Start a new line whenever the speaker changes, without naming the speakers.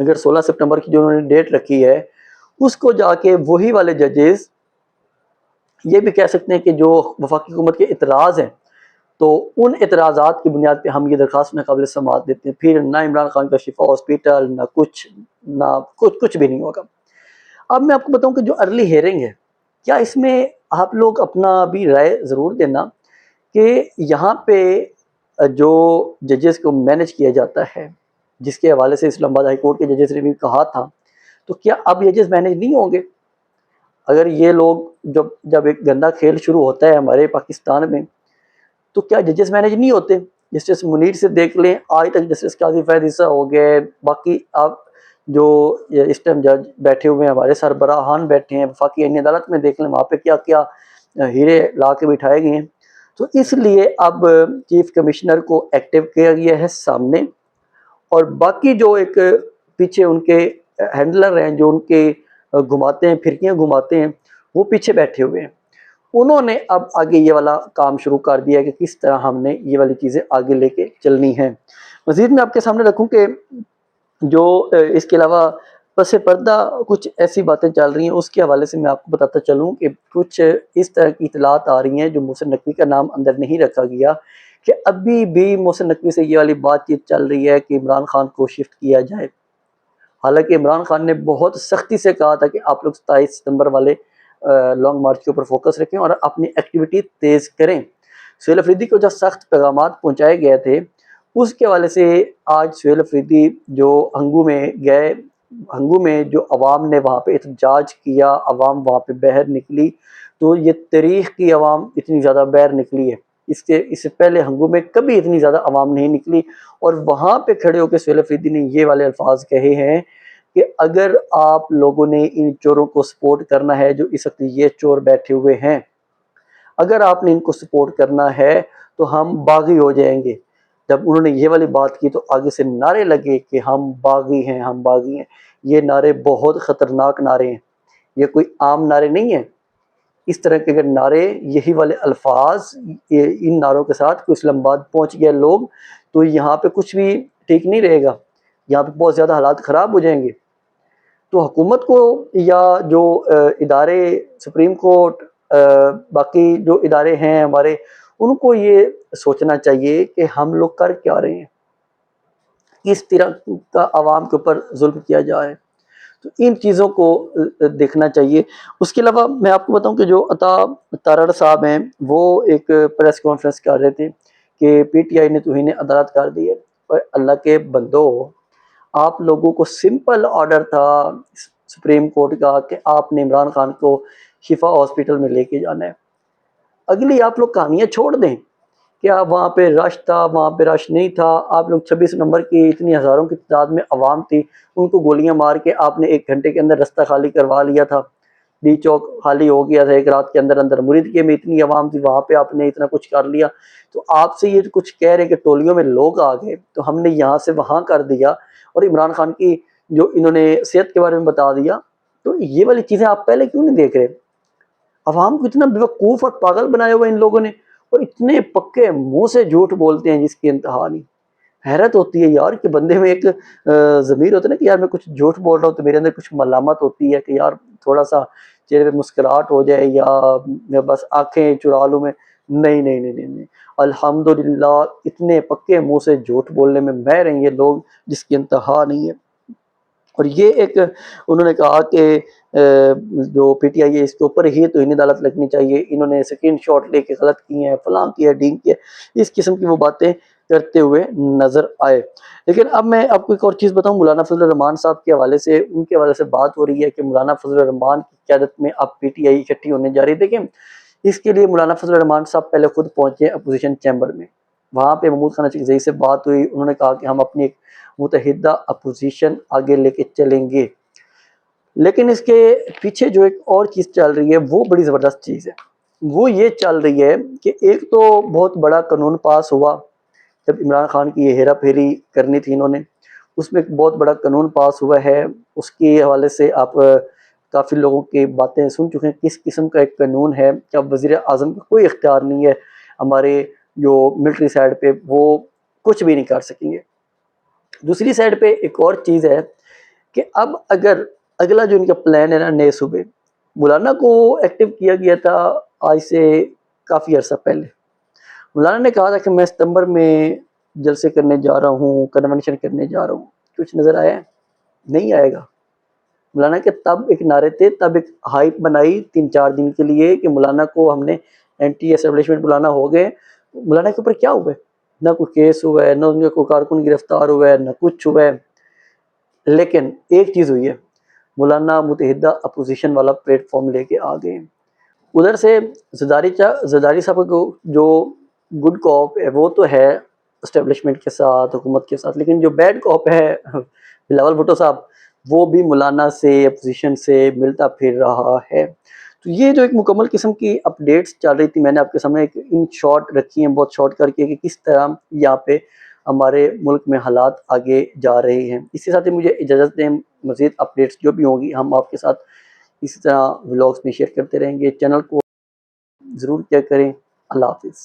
اگر 16 سپٹمبر کی جو انہوں نے ڈیٹ رکھی ہے اس کو جا کے وہی والے ججز یہ بھی کہہ سکتے ہیں کہ جو وفاقی حکومت کے اعتراض ہیں تو ان اعتراضات کی بنیاد پہ ہم یہ درخواست قابل سماعت دیتے ہیں، پھر نہ عمران خان کا شفا ہاسپٹل نہ کچھ بھی نہیں ہوگا۔ اب میں آپ کو بتاؤں کہ جو ارلی ہیئرنگ ہے، کیا اس میں آپ لوگ اپنا بھی رائے ضرور دینا کہ یہاں پہ جو ججز کو مینج کیا جاتا ہے، جس کے حوالے سے اسلام آباد ہائی کورٹ کے ججز نے بھی کہا تھا، تو کیا اب ججز مینج نہیں ہوں گے؟ اگر یہ لوگ جب ایک گندا کھیل شروع ہوتا ہے ہمارے پاکستان میں تو کیا ججز مینج نہیں ہوتے؟ جسٹس منیر سے دیکھ لیں، آج تک جسٹس قاضی فیض عیسیٰ ہو گئے، باقی آپ جو اس ٹائم جج بیٹھے ہوئے ہیں، ہمارے سربراہان بیٹھے ہیں وفاقی آئینی عدالت میں، دیکھ لیں وہاں پہ کیا کیا ہیرے لا کے بٹھائے گئے ہیں۔ تو اس لیے اب چیف کمشنر کو ایکٹیو کیا گیا ہے سامنے، اور باقی جو ایک پیچھے ان کے ہینڈلر ہیں جو ان کے گھماتے ہیں، پھرکیاں گھماتے ہیں، وہ پیچھے بیٹھے ہوئے ہیں۔ انہوں نے اب آگے یہ والا کام شروع کر دیا کہ کس طرح ہم نے یہ والی چیزیں آگے لے کے چلنی ہیں۔ مزید میں آپ کے سامنے رکھوں کہ جو اس کے علاوہ پس پردہ کچھ ایسی باتیں چل رہی ہیں، اس کے حوالے سے میں آپ کو بتاتا چلوں کہ کچھ اس طرح کی اطلاعات آ رہی ہیں جو محسن نقوی کا نام اندر نہیں رکھا گیا، کہ ابھی بھی محسن نقوی سے یہ والی بات چیت چل رہی ہے کہ عمران خان کو شفٹ کیا جائے۔ حالانکہ عمران خان نے بہت سختی سے کہا تھا کہ آپ لوگ 27 ستمبر والے لانگ مارچ کے اوپر فوکس رکھیں اور اپنی ایکٹیویٹی تیز کریں۔ سہیل افریدی کو جو سخت پیغامات پہنچائے گئے تھے، اس کے حوالے سے آج سہیل افریدی جو ہنگو میں گئے، ہنگو میں جو عوام نے وہاں پہ احتجاج کیا، عوام وہاں پہ باہر نکلی، تو یہ تاریخ کی عوام اتنی زیادہ باہر نکلی ہے، اس سے پہلے ہنگو میں کبھی اتنی زیادہ عوام نہیں نکلی، اور وہاں پہ کھڑے ہو کے سہیل افریدی نے یہ والے الفاظ کہے ہیں کہ اگر آپ لوگوں نے ان چوروں کو سپورٹ کرنا ہے جو اس وقت یہ چور بیٹھے ہوئے ہیں، اگر آپ نے ان کو سپورٹ کرنا ہے تو ہم باغی ہو جائیں گے۔ جب انہوں نے یہ والی بات کی تو آگے سے نعرے لگے کہ ہم باغی ہیں، ہم باغی ہیں۔ یہ نعرے بہت خطرناک نعرے ہیں، یہ کوئی عام نعرے نہیں ہیں۔ اس طرح کے اگر نعرے، یہی والے الفاظ، ان نعروں کے ساتھ کوئی اسلام آباد پہنچ گیا لوگ، تو یہاں پہ کچھ بھی ٹھیک نہیں رہے گا، یہاں پہ بہت زیادہ حالات خراب ہو جائیں گے۔ تو حکومت کو یا جو ادارے سپریم کورٹ، باقی جو ادارے ہیں ہمارے، ان کو یہ سوچنا چاہیے کہ ہم لوگ کر کیا رہے ہیں، کس طرح کا عوام کے اوپر ظلم کیا جائے، تو ان چیزوں کو دیکھنا چاہیے۔ اس کے علاوہ میں آپ کو بتاؤں کہ جو عطا تارڑ صاحب ہیں، وہ ایک پریس کانفرنس کر رہے تھے کہ پی ٹی آئی نے توہین عدالت کر دی ہے۔ اور اللہ کے بندو، آپ لوگوں کو سمپل آرڈر تھا سپریم کورٹ کا کہ آپ نے عمران خان کو شفا ہاسپٹل میں لے کے جانا ہے۔ اگلی آپ لوگ کہانیاں چھوڑ دیں کہ آپ وہاں پہ رش تھا، وہاں پہ رش نہیں تھا۔ آپ لوگ 26 نومبر کی اتنی ہزاروں کی تعداد میں عوام تھی، ان کو گولیاں مار کے آپ نے 1 گھنٹے کے اندر رستہ خالی کروا لیا تھا، ڈی چوک خالی ہو گیا تھا ایک رات کے اندر اندر۔ مریدکے میں اتنی عوام تھی، وہاں پہ آپ نے اتنا کچھ کر لیا۔ تو آپ سے یہ کچھ کہہ رہے کہ ٹولیوں میں لوگ آ گئے تو ہم نے یہاں سے وہاں کر دیا، اور عمران خان کی جو انہوں نے صحت کے بارے میں بتا دیا، تو یہ والی چیزیں آپ پہلے کیوں نہیں دیکھ رہے؟ عوام کو اتنا بیوقوف اور پاگل بنایا ہوا ان لوگوں نے، اور اتنے پکے منہ سے جھوٹ بولتے ہیں جس کی انتہا نہیں۔ حیرت ہوتی ہے یار کہ بندے میں ایک ضمیر ہوتا ہے نا کہ یار میں کچھ جھوٹ بول رہا ہوں تو میرے اندر کچھ ملامت ہوتی ہے کہ یار تھوڑا سا چہرے پہ مسکراہٹ ہو جائے یا بس آنکھیں چرا لوں میں۔ نہیں نہیں نہیں نہیں نہیں، الحمدللہ اتنے پکے منہ سے جھوٹ بولنے میں ماہر ہیں یہ لوگ جس کی انتہا نہیں ہے۔ اور یہ ایک انہوں نے کہا کہ جو پی ٹی آئی ہے اس کے اوپر ہی توہین عدالت لگنی چاہیے، انہوں نے اسکرین شاٹ لے کے غلط کیے ہیں، فلاں کیا، ڈینگ کیا، اس قسم کی وہ باتیں کرتے ہوئے نظر آئے۔ لیکن اب میں آپ کو ایک اور چیز بتاؤں، مولانا فضل الرحمان صاحب کے حوالے سے، ان کے حوالے سے بات ہو رہی ہے کہ مولانا فضل الرحمان کی قیادت میں اب پی ٹی آئی اکٹھی ہونے جا رہی ہے۔ دیکھیں اس کے لیے مولانا فضل الرحمان صاحب پہلے خود پہنچے اپوزیشن چیمبر میں، وہاں پہ محمود خان اچکزئی سے بات ہوئی، انہوں نے کہا کہ ہم اپنی ایک متحدہ اپوزیشن آگے لے کے چلیں گے۔ لیکن اس کے پیچھے جو ایک اور چیز چل رہی ہے وہ بڑی زبردست چیز ہے، وہ یہ چل رہی ہے کہ ایک تو بہت بڑا قانون پاس ہوا جب عمران خان کی یہ ہیرا پھیری کرنی تھی، انہوں نے اس میں ایک بہت بڑا قانون پاس ہوا ہے۔ اس کے حوالے سے آپ کافی لوگوں کی باتیں سن چکے ہیں، کس قسم کا ایک قانون ہے کہ اب وزیر اعظم کا کوئی اختیار نہیں ہے، ہمارے جو ملٹری سائڈ پہ وہ کچھ بھی نہیں کر سکیں گے۔ دوسری سائڈ پہ ایک اور چیز ہے کہ اب اگر اگلا جو ان کا پلان ہے نا نئے صوبے، مولانا کو ایکٹیو کیا گیا تھا آج سے کافی عرصہ پہلے. مولانا نے کہا تھا کہ میں ستمبر میں جلسے کرنے جا رہا ہوں، کنونشن کرنے جا رہا ہوں. کچھ نظر آیا ہے؟ نہیں آئے گا. مولانا کے تب ایک نعرے تھے، تب ایک ہائپ بنائی 3-4 دن کے لیے کہ مولانا کو ہم نے اینٹی اسٹیبلشمنٹ مولانا ہو گئے. مولانا کے اوپر کیا ہوا ہے؟ نہ کوئی کیس ہوا ہے، نہ ان کا کوئی کارکن گرفتار ہوا ہے، نہ کچھ ہوا ہے. لیکن ایک چیز ہوئی ہے، مولانا متحدہ اپوزیشن والا پلیٹ فارم لے کے آ گئے. ادھر سے زرداری صاحب کو جو گڈ کوپ ہے وہ تو ہے اسٹیبلشمنٹ کے ساتھ، حکومت کے ساتھ، لیکن جو بیڈ کوپ ہے بلاول بھٹو صاحب، وہ بھی مولانا سے اپوزیشن سے ملتا پھر رہا ہے. تو یہ جو ایک مکمل قسم کی اپڈیٹس چل رہی تھی، میں نے آپ کے سامنے ایک ان شارٹ رکھی ہیں، بہت شارٹ کر کے، کہ کس طرح یہاں پہ ہمارے ملک میں حالات آگے جا رہے ہیں. اس کے ساتھ ہی مجھے اجازت دیں، مزید اپڈیٹس جو بھی ہوں گی ہم آپ کے ساتھ اسی طرح ولاگس میں شیئر کرتے رہیں گے. چینل کو ضرور کیا کریں. اللہ حافظ.